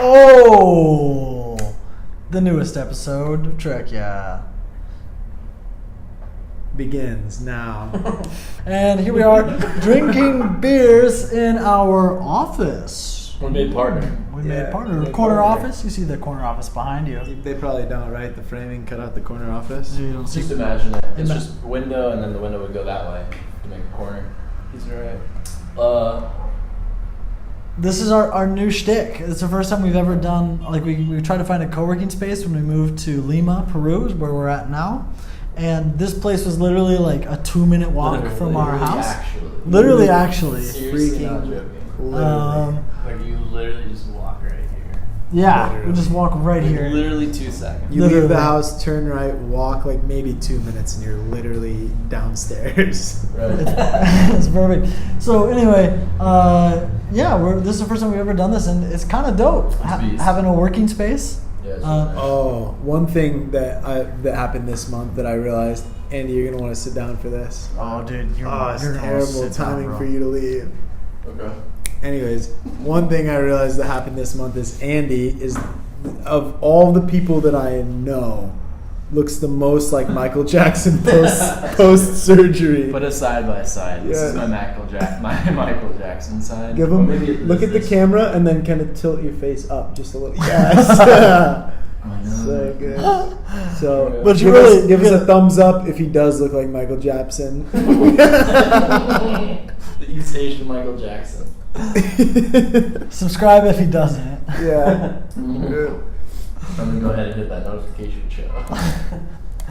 Oh, the newest episode of trekyeah begins now. And here we are drinking beers in our office. We made partner. We made partner. Corner office. You see the corner office behind you. They probably don't, right? The framing cut out the corner office. You don't see. Just imagine it. It's just a window, and then the window would go that way to make a corner. He's right. This is our new shtick. It's the first time we've ever done, like we tried to find a co-working space when we moved to Lima, Peru, is where we're at now. And this place was literally like a 2-minute walk from our house. Literally, actually. Seriously, not joking. Like you literally just walk right here. Yeah, Literally. we just walk right here. Literally 2 seconds. You Literally. leave the house, turn right, walk like maybe 2 minutes, and you're literally downstairs. Right. It's perfect. So anyway, this is the first time we've ever done this, and it's kind of dope having a working space. Yeah, it's really nice. Oh, one thing that happened this month that I realized, Andy, you're gonna want to sit down for this. Oh, dude, It's terrible timing for you to leave. Okay. Anyways, one thing I realized that happened this month is Andy is, of all the people that I know, looks the most like Michael Jackson post surgery. Put it side by side. This is Yeah. my Michael Jackson side. Give Well, him maybe look at the this- camera and then kind of tilt your face up just a little. Yes. So good. So, But you give us a thumbs up if he does look like Michael Jackson. The East Asian Michael Jackson. Subscribe if he doesn't. Yeah. I'm gonna go ahead and hit that notification show.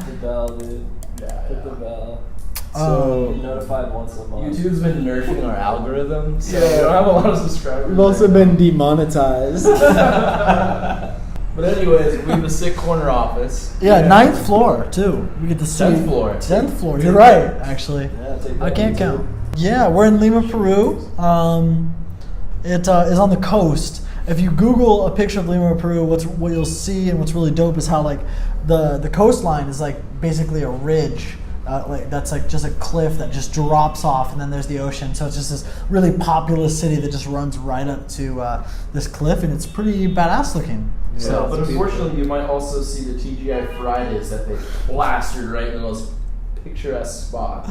The bell, dude. Yeah. Hit the bell. So Be notified once a month. YouTube's been nerfing our algorithm, so Yeah. we don't have a lot of subscribers. we've also been demonetized. But anyways, we have a sick corner office. Yeah, 9th floor too. We get to see 10th floor. 10th floor. You're right, actually. Yeah, take that I can't easy. count. Yeah, we're in Lima, Peru. It is on the coast. If you Google a picture of Lima, Peru, what you'll see and what's really dope is how like the coastline is like basically a ridge. That's like just a cliff that just drops off, and then there's the ocean. So it's just this really populous city that just runs right up to this cliff, and it's pretty badass looking. Yeah, So, but unfortunately, you might also see the TGI Fridays that they plastered right in the most picturesque spot.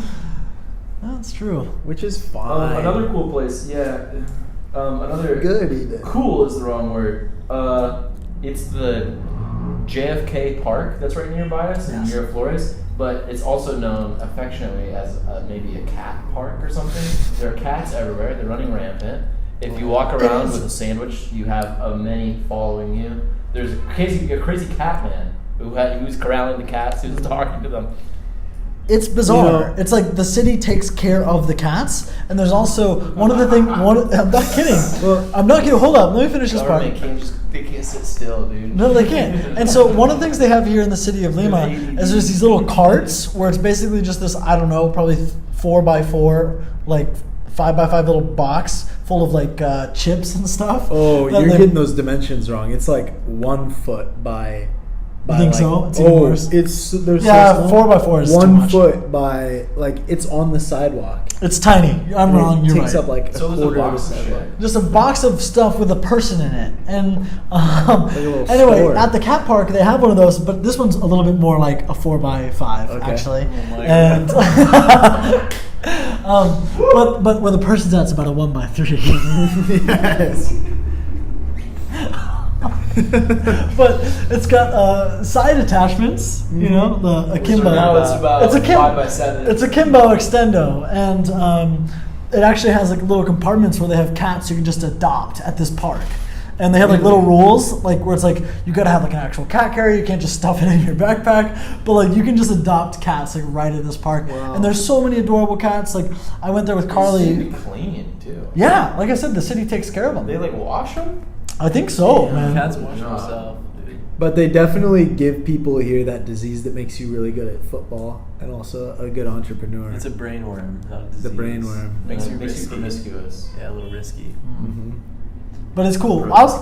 that's true. Which is fine. Another cool place, another Good even. cool is the wrong word. It's the JFK Park that's right nearby us in Yes. Miraflores, but it's also known affectionately as maybe a cat park or something. There are cats everywhere. They're running rampant. If you walk around with a sandwich, you have many following you. There's a crazy cat man who was corralling the cats. He was talking to them. It's bizarre. You know- It's like the city takes care of the cats, and there's also one of the things. I'm not kidding. I'm not kidding. Hold up. Let me finish this part. They can't sit still, dude. No, they can't. And so one of the things they have here in the city of Lima is there's these little carts where it's basically just this, I don't know, probably 4x4, like 5x5 little box full of like chips and stuff. Oh, that you're they- getting those dimensions wrong. It's like 1 foot by. You think so? It's even worse? There's Yeah, so 4x4 is too 1 much. foot by it's on the sidewalk. It's tiny. I'm wrong. You're Takes right. up like So a there's a quarter of the box of sidewalk. shit. Just a box of stuff with a person in it. And little anyway, store. at the cat park, they have one of those, but this one's a little bit more like a 4x5, Okay. actually. Oh my And but where the person's at, it's about a 1x3. Yes. But it's got side attachments, you know, the akimbo. Now it's about It's a kim- 5x7. It's a Kimbo extendo, and it actually has like little compartments where they have cats you can just adopt at this park. And they have like little rules, like where it's like you gotta have like an actual cat carrier. You can't just stuff it in your backpack. But like you can just adopt cats like right at this park. Wow. And there's so many adorable cats. Like I went there with They Carly. seem to be clean too. Yeah, like I said, the city takes care of them. They like wash them. I think so, man. Cats wash No. themselves, dude. But they definitely give people here that disease that makes you really good at football and also a good entrepreneur. It's a brainworm, not a disease. The brainworm. Makes you Makes you risky. promiscuous. Yeah, a little risky. Mhm. But it's cool. Bro, I this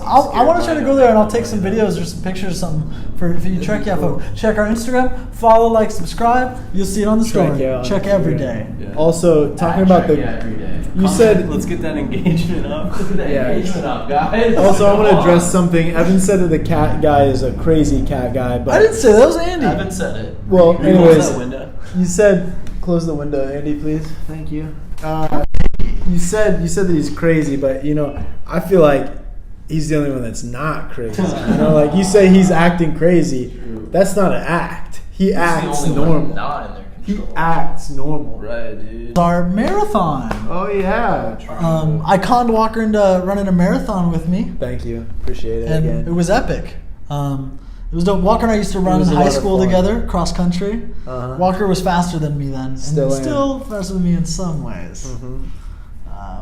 want to try to go there and I'll take some scared videos or some pictures or something for you trekyeah folk. Check our Instagram, follow, like, subscribe. You'll see it on the story. Trekyeah on Check every day. Instagram. Yeah. Also, talking about Yeah, the, every day. you said. Let's get that engagement up. Look at that Yeah. engagement up, guys. Also, I want Come to address on. something. Evan said that the cat guy is a crazy cat guy, but I didn't say that. That was Andy. Evan said it. Well, Close anyways, that window. you said close the window, Andy, please. Thank you. You said that he's crazy, but I feel like he's the only one that's not crazy. Like you say, he's acting crazy. True. That's not an act. He He's the acts only one normal. not in their He control. acts normal. Right, dude. It's our marathon. Oh yeah. I conned Walker into running a marathon with me, Thank you. Appreciate it and again. it was epic. It was dope. Walker and I used to run was in a high lot of school fun. together, cross country. Uh-huh. Walker was faster than me then, and Still am. still faster than me in some ways. Mhm.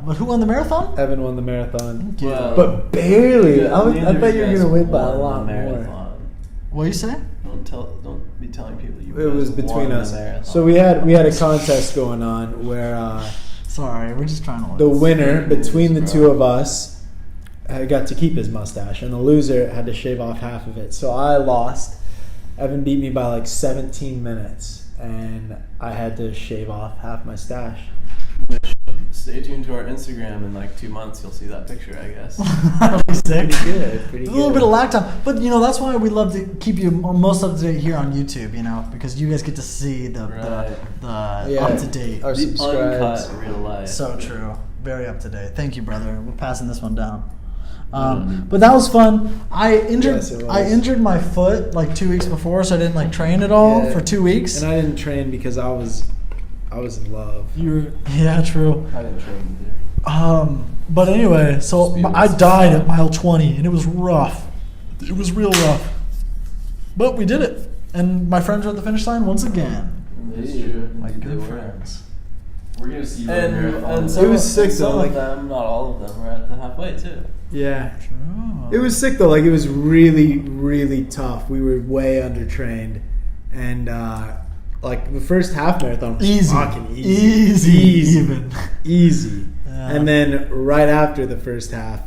But who won the marathon? Evan won the marathon, Well, but barely. yeah, I neither thought of you were guys gonna win by a won the lot more. marathon. What you say? Don't be telling people you. It was guys between won the us. marathon. So we had a contest going on where Sorry, we're just trying to win. the winner between the Bro. two of us got to keep his mustache, and the loser had to shave off half of it. So I lost. Evan beat me by like 17 minutes, and I had to shave off half my stash. Stay tuned to our Instagram in like 2 months. You'll see that picture, I guess. That'll be sick. Pretty good. Pretty A good. little bit of lag time, but that's why we love to keep you most up to date here on YouTube. Because you guys get to see the Yeah. up to date. Our The subscribes. uncut real life. So true. Very up to date. Thank you, brother. We're passing this one down. But that was fun. I injured Yes, it was. I injured my foot like 2 weeks before, so I didn't like train at all Yeah. for 2 weeks. And I didn't train because I was in love. Yeah, true. I didn't train either. But anyway, so Just be I honest. died at mile 20, and it was rough. It was real rough. But we did it, and my friends were at the finish line once again. It's true. My They good were. friends. We're gonna see you in the marathon. And It some, was sick, and some though, of like- them, not all of them, were at the halfway too. Yeah. True. It was sick though. Like it was really, really tough. We were way undertrained, and like the first half marathon was Easy. fucking Easy, even. easy. Yeah. And then right after the first half,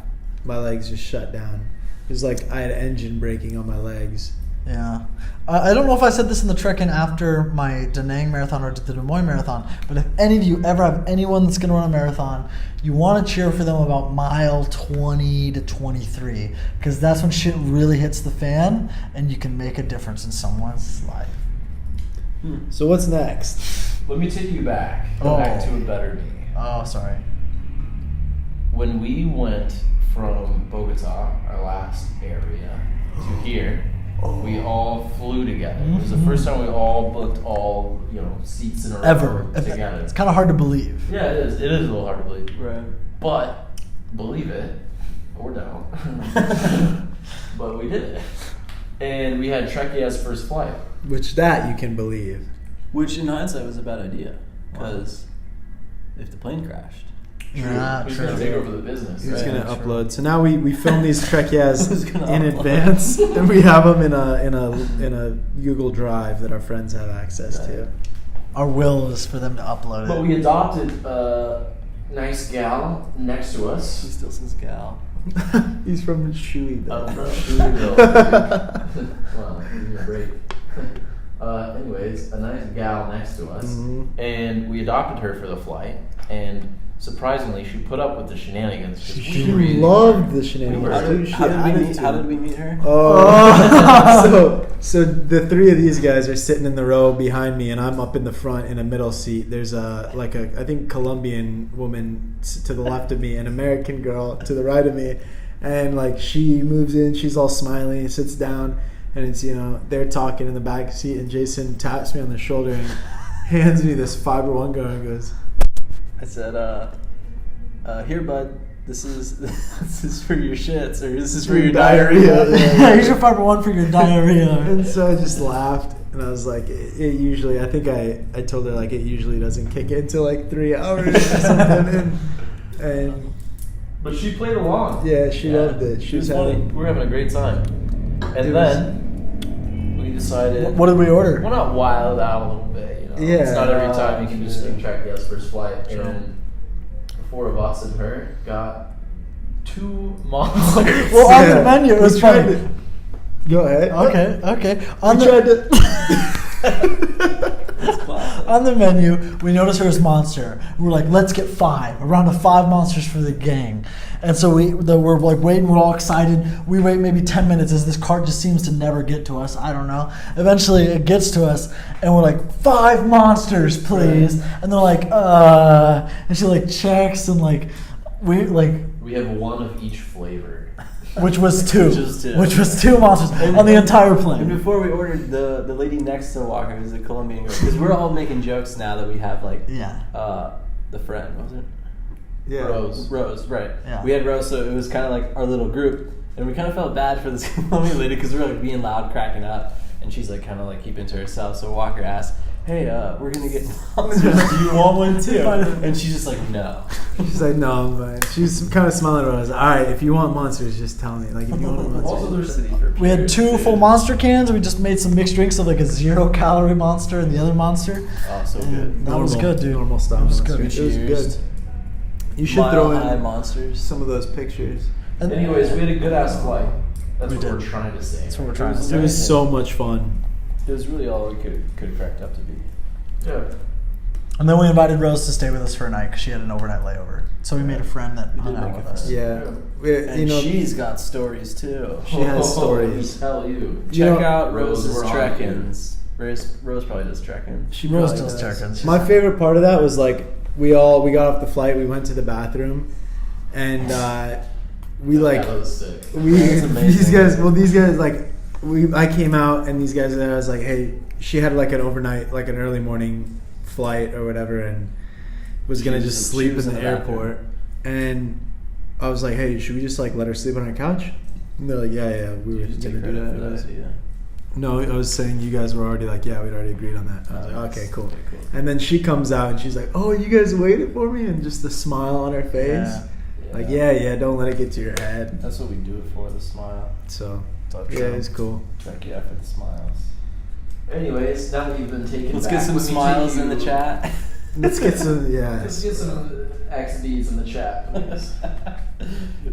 my legs just shut down. It was like I had engine braking on my legs. Yeah. I don't know if I said this in the Trekking after my Da Nang marathon or the Des Moines marathon, but if any of you ever have anyone that's going to run a marathon, you want to cheer for them about mile 20 to 23, because that's when shit really hits the fan and you can make a difference in someone's life. So what's next? Let me take you back. Go Oh. back to a better me. Oh, sorry. When we went from Bogota, our last area, to here, we all flew together. It was the first time we all booked all seats in a row Ever. together. It's kind of hard to believe. Yeah, it is. It is a little hard to believe. Right. But believe it or don't. But we did it, and we had Trekyeah's first flight. Which that you can believe. Which in hindsight was a bad idea, because if the plane crashed, Yeah, Who's true. gonna take over the business? Who's right? gonna True. upload? So now we film these Who's Trekyeahs gonna in upload? advance, and we have them in a Google Drive that our friends have access to. Our will is for them to upload it. But we adopted a nice gal next to he us. still says gal. He's from Shoeyville. I'm from Soooo. Well, give me a break. Anyways, a nice gal next to us, Mhm. and we adopted her for the flight. And surprisingly, she put up with the shenanigans. 'cause She we really loved the were- shenanigans. How Dude, did, she how, did we added meet, to how it. did we meet her? Oh, so the three of these guys are sitting in the row behind me, and I'm up in the front in a middle seat. There's a I think Colombian woman to the left of me, an American girl to the right of me, and like she moves in, she's all smiling, sits down, and it's they're talking in the back seat, and Jason taps me on the shoulder and hands me this Fiber One gun and goes, I said, here, bud. This is for your shits, or this is for your diarrhea. Yeah, here's your Fiber One for your diarrhea. And so I just laughed, and I was like, it usually, I think I told her, like, it usually doesn't kick in until like 3 hours or something. And But she played along. yeah, she loved it. She was funny. We were having a great time. And It then we decided. What did we order? We're not wild out a little bit, Yeah. It's not every time you can just Yeah. track the first flight. True. And the four of us and her got 2 monsters. Well, on the menu, it was We tried funny. to- Go ahead. Okay. On We the, tried to. on the menu, we noticed there was monster. We were like, let's get 5, a round of 5 monsters for the gang. And so we're like waiting, we're all excited. We wait maybe 10 minutes as this cart just seems to never get to us. I don't know. Eventually it gets to us and we're like, 5 monsters, please. And they're like, and she like checks and like, we have 1 of each flavor. which was 2. Which was 2 monsters on the entire And plane. before we ordered, the lady next to Walker, who's a Colombian girl, because we're all making jokes now that we have like the friend, what was it? Yeah. Rose, right. Yeah. We had Rose, so it was kind of like our little group. And we kind of felt bad for this Colombian lady because we were like being loud, cracking up. And she's like kind of like keeping to herself. So Walker asked, hey, we're going to get monsters. Do you want one too? And she's just like, no. She's like, no, I'm fine. She's kind of smiling at us. All right, if you want monsters, just tell me. Like, if you want Also, monsters. there's We had 2 full monster cans. We just made some mixed drinks of like a 0-calorie monster and the other monster. Oh, so And good. that was good, dude. Normal style. It was monster. good. It was Cheers. good. You should Mile throw High in monsters. some of those pictures. And Anyways, we had a good ass flight. That's We what we're did. trying to say. That's what we're trying to It say. was so much fun. It was really all we could have cracked up to be. Yeah. And then we invited Rose to stay with us for a night because she had an overnight layover. So we made a friend that We hung did out make with a us. friend. Yeah. And she's got stories too. She has stories. Tell you. You Check know, out Rose, Rose's we're on Trekkins. Rose probably does Trekkins. She Rose probably does check-ins. My favorite part of that was like we got off the flight, we went to the bathroom, and we like That was sick. That's amazing. these guys like I came out and these guys I was like, hey, she had like an overnight, like an early morning flight or whatever, and was gonna just sleep in the airport. And I was like, hey, should we just like let her sleep on our couch? And they're like, yeah, we were Just gonna take do credit that. for that, yeah. No, I was saying you guys were already like, yeah, we'd already agreed on that. I was like, okay, cool. Okay, cool. And then she comes out and she's like, oh, you guys waited for me? And just the smile on her face. Yeah. Like, yeah, don't let it get to your head. That's what we do it for, the smile. So, So yeah, true. it's cool. Trekyeah for the smiles. Anyways, now that you've been taken Let's back, get some let me smiles take in the you- chat. Let's get some, yeah. Let's get some XDs in the chat, please.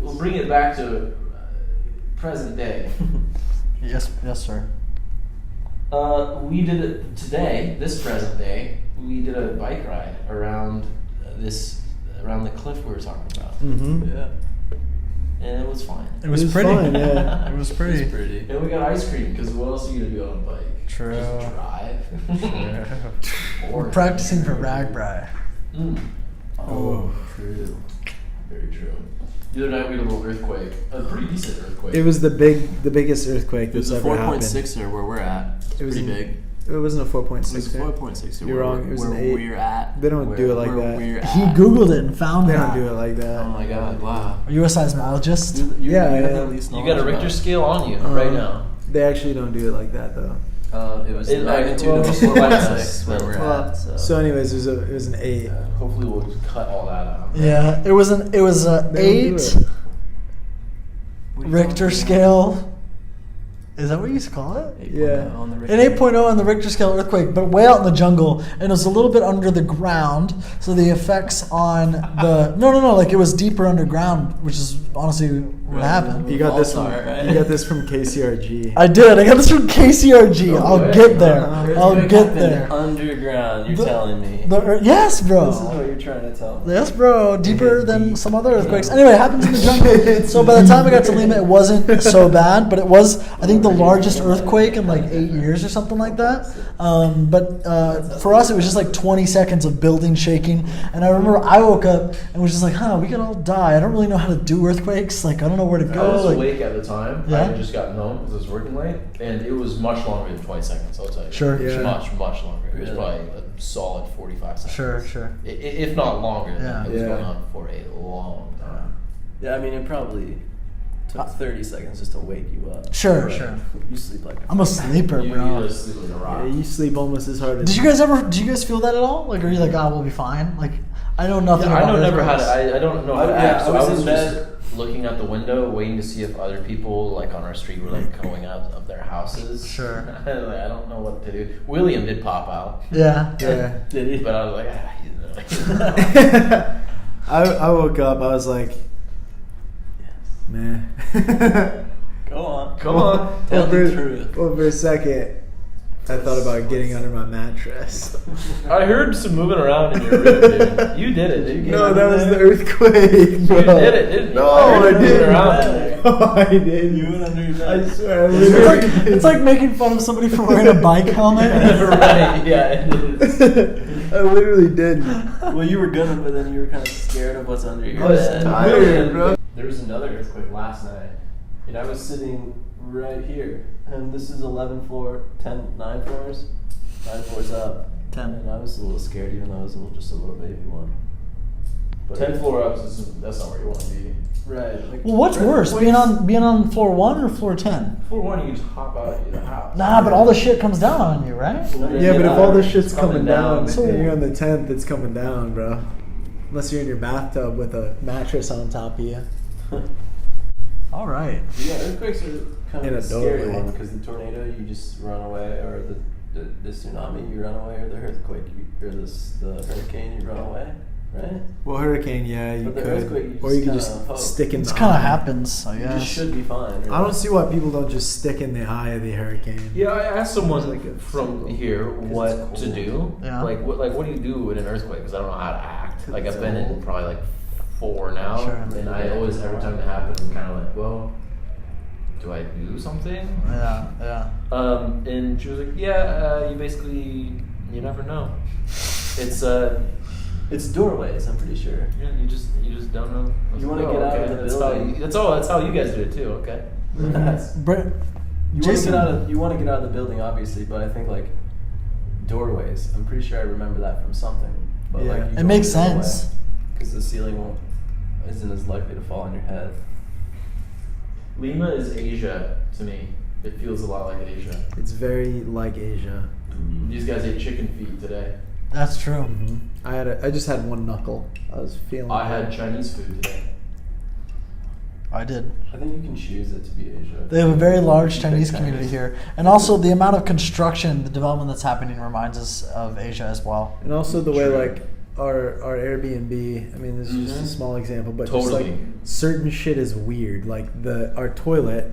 We'll bring it back to present day. Yes, sir. We did it today, this present day. We did a bike ride around around the cliff we were talking about, Mm-hmm. Yeah. and it was fine. It was It was pretty. fun, yeah. It was pretty. It's pretty. And we got ice cream because what else are you gonna do on a bike? True. Just drive. We're Boring. practicing for Ragbri. Mm. Oh, true. Very true. The other night we had a little earthquake, a pretty decent earthquake. It was the biggest earthquake It was that's a ever happened. 4.6er where we're at. It's It was pretty in- big. It wasn't a 4.6. It was 4.6er. You're wrong. It was where an 8. we're at. They don't do it like where that. We're He at. Googled it and found They that. don't do it like that. Oh my god! Wow. Are you a seismologist? Yeah, you have yeah. the least You got knowledge a Richter about it. scale on you right now. They actually don't do it like that though. It was It- the magnitude well, of a just like 4.6 us, where but- we're Well, at. so anyways, it was an 8. Hopefully we'll just cut all that out. Yeah, it was a They don't do 8 it. Richter scale. Is that what you used to call it? 8.0 Yeah. on the Richter. An 8.0 on the Richter scale earthquake, but way out in the jungle, and it was a little bit under the ground. So the effects on the no, like it was deeper underground, which is honestly what happened. You got this from All-star, right? you got this from KCRG. I did. I got this from KCRG. No I'll way. get there. Uh-huh. I'll It get happened there. Underground, you're The- telling me. Yes, bro. This is what you're trying to tell me. Yes, bro. Deeper than some other earthquakes. Anyway, it happens in the jungle. So by the time I got to Lima, it wasn't so bad, but it was, I think, the largest earthquake in like 8 years or something like that. But for us, it was just like 20 seconds of building shaking. And I remember I woke up and was just like, we could all die. I don't really know how to do earthquakes. Like, I don't know where to I go. was Like, awake at the time. Yeah? I had just gotten home because I was working late, and it was much longer than 20 seconds. I'll tell you. Sure, Yeah. sure. Much longer. It was Really? probably a solid 45 seconds. Sure. If not longer. Yeah. It was Yeah. going on for a long time. Yeah, I mean, it probably took 30 seconds just to wake you up. Sure, Right. sure. You sleep like a I'm a sleeper, You bro. need to sleep like a rock. Yeah, you sleep almost as hard as. Did you guys feel that at all? Like, are you like, we'll be fine? Like, I know nothing Yeah, about I know never had. earthquakes. I don't know how to Yeah, act. So I was I was in just bed. looking out the window, waiting to see if other people like on our street were like going out of their houses. Sure. Like, I don't know what to do. William did pop out, Yeah. Yeah. Did he? but I was like, he's I woke up. I was like, Man. Go on. Come on. Tell the truth. Over a second, I thought about getting under my mattress. I heard some moving around in your room, dude. You did it. Did you No, get that under was there? the earthquake, bro. You did it, didn't you? No, I heard I you moving didn't. around in there. No, I didn't. You went under your bed. I swear, I It's literally like, it's like making fun of somebody for wearing a bike helmet. Right, yeah, it is. I literally didn't. Well, you were gonna, but then you were kind of scared of what's under your I was bed. tired, bro. There was another earthquake last night, and I was sitting right here, and this is 11 floor, 9 floors, 9 floors up. 10. And I was a little scared, even though it was just a little baby one. But 10 floor ups, that's not where you want to be. Right. Like, Well, what's worse, being on floor 1 or floor 10? Floor 1, you just hop out of the house. Nah, but all the shit comes down on you, right? Yeah, but if all this shit's It's coming coming down, down. and you're on the 10th, it's coming down, bro. Unless you're in your bathtub with a mattress on top of you. All right. Yeah, earthquakes are kind In of a a scary doorway. one because the tornado, you just run away, or the tsunami, you run away, or the earthquake, or the hurricane, you run away, right? Well, hurricane, yeah, you But the could. earthquake, you Or you just could kinda hope. just stick in This the kind of eye. happens, I You just guess. should be fine. I don't see why people don't just stick in the eye of the hurricane. Yeah, I asked someone It's like a from symbol. here what it's to cold. do. Yeah. Like what do you do in an earthquake? Because I don't know how to act. Like It's I've been in cold. probably like 4 now, Sure. and I always every time it happens, I'm kind of like, well, do I do something? Yeah. And she was like, yeah, you basically you never know. It's doorways, I'm pretty sure. Yeah, you just don't know. I was You like, wanna get out of the that's building. That's how you guys do it too. Okay. Brett, You Jason, want to get out of the building, obviously, but I think like doorways. I'm pretty sure I remember that from something. But Yeah. like, you it go makes the doorway, sense. because the ceiling isn't as likely to fall on your head. Lima is Asia to me. It feels a lot like Asia. It's very like Asia. These guys ate chicken feet today. That's true. I just had one knuckle. I was feeling. I had Chinese food today. I did. I think you can choose it to be Asia. They have a very large Big Chinese community here. And also the amount of construction, the development that's happening reminds us of Asia as well. And also the way True. like our Airbnb. I mean, this is just a small example, but just Totally. like certain shit is weird. Like our toilet,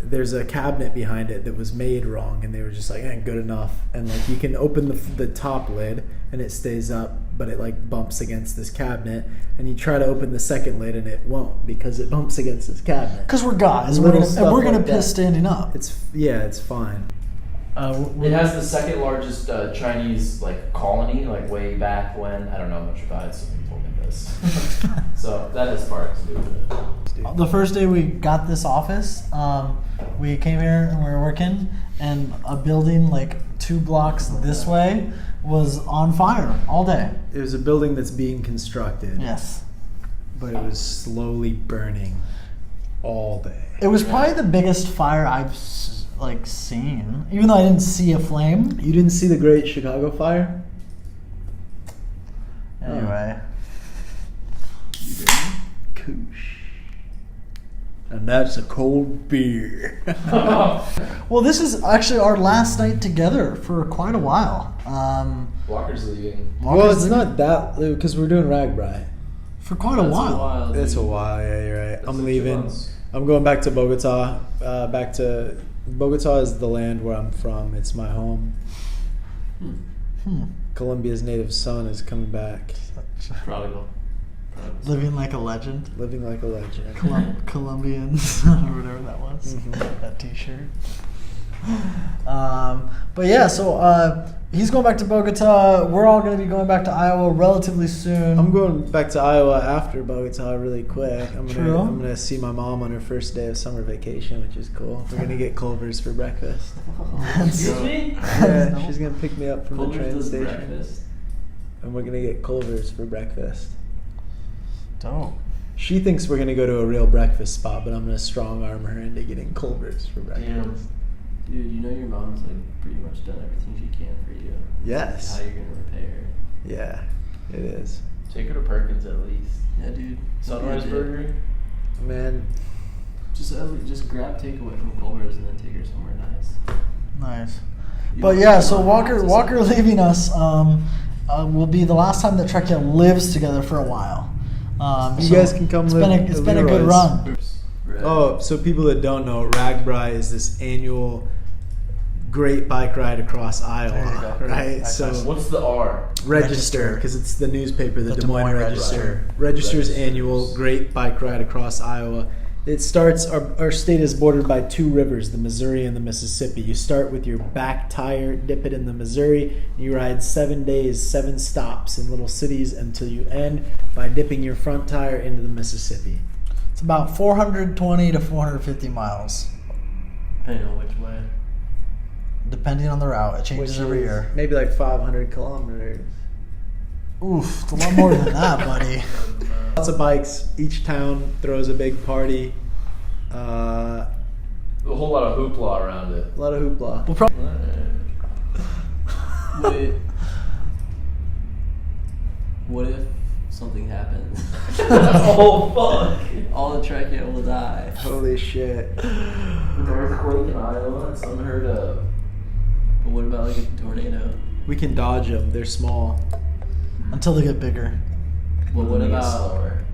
there's a cabinet behind it that was made wrong, and they were just like, good enough. And like you can open the top lid and it stays up, but it like bumps against this cabinet. And you try to open the second lid and it won't because it bumps against this cabinet. Because we're guys, and Little we're stuff gonna like piss that. standing up. It's fine. It has the second largest Chinese like colony, like way back when. I don't know much about it. Somebody told me this, so that has part to do with it. The first day we got this office, we came here and we were working, and a building like 2 blocks this way was on fire all day. It was a building that's being constructed, Yes. but it was slowly burning all day. It was probably the biggest fire I've seen, even though I didn't see a flame. You didn't see the Great Chicago Fire? Anyway, Koosh. And that's a cold beer. well, this is actually our last night together for quite a while. Walker's leaving. Well, it's not that, because we're doing Ragbri. For quite a while. It's a while, yeah, you're right. That's I'm like 2 leaving. months. I'm going back to Bogota. Bogota is the land where I'm from. It's my home. Colombia's native son is coming back, Prodigal. Living like a legend. living like a legend. Colombians, or whatever that was. That T-shirt. But yeah, so he's going back to Bogota. We're all going to be going back to Iowa relatively soon. I'm going back to Iowa after Bogota really quick. I'm True. gonna see my mom on her first day of summer vacation, which is cool. We're gonna get Culver's for breakfast. Excuse me? Yeah, she's gonna pick me up from the Culver's train does station, breakfast. and we're gonna get Culver's for breakfast. Dope. She thinks we're gonna go to a real breakfast spot, but I'm gonna strong arm her into getting Culver's for breakfast. Damn. Dude, you know your mom's like pretty much done everything she can for you. Yes. How you're gonna repay her? Yeah, it is. Take her to Perkins at least. Yeah, dude. Sunrise Yeah, dude. Burger. Man, Just grab takeaway from Culver's and then take her somewhere nice. Nice. You But don't- yeah, you so don't have to Walker say- leaving us will be the last time that Trekyeah lives together for a while. You guys can come It's live been a, it's at been a good Leroy's. run. Oh, so people that don't know, Ragbri is this annual great bike ride across Iowa, right? So What's the R? Register, because it's the newspaper, the Des Moines Register. Register's annual great bike ride across Iowa. It starts, our state is bordered by two rivers, the Missouri and the Mississippi. You start with your back tire, dip it in the Missouri, and you ride 7 days, 7 stops in little cities until you end by dipping your front tire into the Mississippi. It's about 420 to 450 miles, Depending on which way. depending on the route. It changes Which every is year. maybe like 500 kilometers. Oof, it's a lot more than that, buddy. Lots of bikes. Each town throws a big party. A whole lot of hoopla around it. A lot of hoopla. We'll probably. Wait. What if something happens? Oh fuck! All the trekyeah will die. Holy shit. An earthquake in Iowa. It's unheard of. But what about like a tornado? We can dodge them. They're small. Until they get bigger. Well, what Moving about? slower?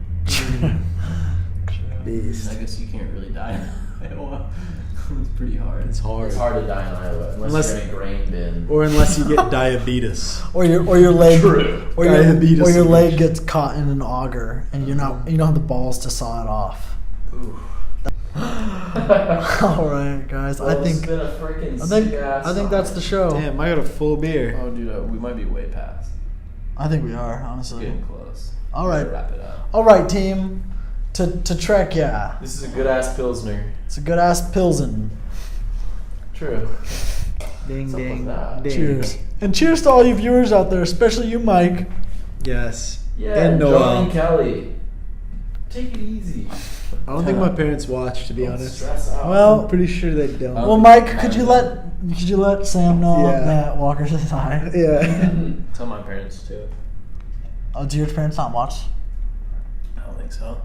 Beast. I guess you can't really die in Iowa. It's pretty hard. It's hard. It's hard to die in Iowa unless you're in a grain bin. Or unless you get diabetes. Or your leg, True. or Diabetes your solution. leg gets caught in an auger, and you don't have the balls to saw it off. Ooh. All right, guys. Well, I it's think been a freaking sick-ass that's the show. Damn, I got a full beer. Oh, dude, we might be way past. I think we are, honestly. Getting close. All right. Gotta wrap it up. All right, team. To trek, yeah. This is a good ass pilsner. It's a good ass pilsen. True. Ding, Something ding, like that. ding. Cheers. And cheers to all you viewers out there, especially you, Mike. Yes. Yeah, And John Noah. and Kelly. Take it easy. I don't think my parents watch, to be Don't honest. stress out. Well, I'm pretty sure they don't. Well, Mike, could you let Sam know Yeah. that Walker said hi? Yeah. Tell my parents too. Oh, do your parents not watch? I don't think so.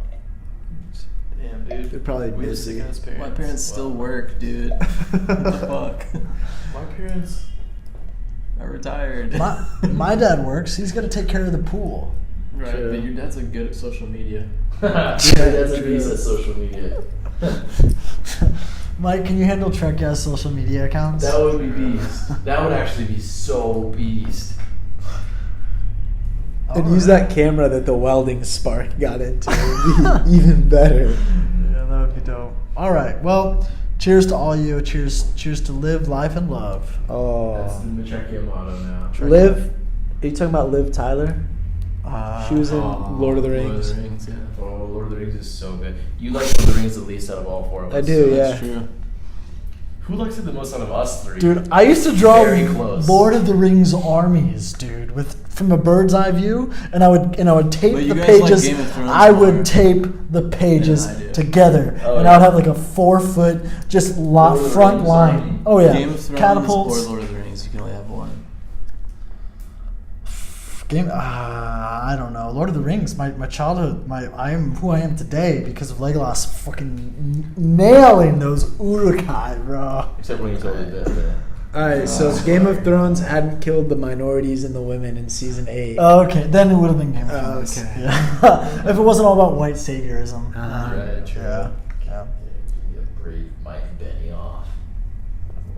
Damn, dude. They're probably We have busy. sick-ass parents. My parents still Wow. work, dude. What the fuck? My parents. I retired. My dad works. He's got to take care of the pool. Right, True. but your dad's like good at social media. That's a true. beast at social media. Mike, can you handle Trekyeah's social media accounts? That would be beast. That would actually be so beast. And use that camera that the welding spark got into. It would be even better. Yeah, that would be dope. All right. Well, cheers to all you. Cheers to live, life, and love. That's the Oh. Trekyeah motto now. Liv? Are you talking about Liv Tyler? She was in Oh, Lord of the Rings. Yeah. Oh, Lord of the Rings is so good. You like Lord of the Rings the least out of all four of us. I do, so yeah. That's true. Who likes it the most out of us three? Dude, I used to draw Very close. Lord of the Rings armies, dude, from a bird's eye view, and I would tape But you the guys like pages. Game of Thrones I would more. tape the pages Yeah, I do. together, Oh, and yeah. I would have like a 4-foot just Lord of the front Rings line. army. Oh yeah, Game of Thrones catapults. or Lord of the Rings. You can only have one. I don't know. Lord of the Rings, my childhood, I am who I am today because of Legolas fucking nailing those Urukai, bro. Except when he's totally dead. Man. Alright, so Game of Thrones hadn't killed the minorities and the women in season 8. Okay, then it would have been Game of Thrones. Okay. Yeah. If it wasn't all about white saviorism. Right, true. Yeah. Yeah. You break Mike Benny off.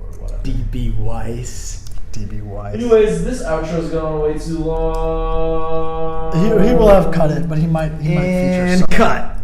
Or whatever. DB Weiss. DB Wise. Anyways, this outro's gone way too long. He will have cut it, but he might feature And something. cut.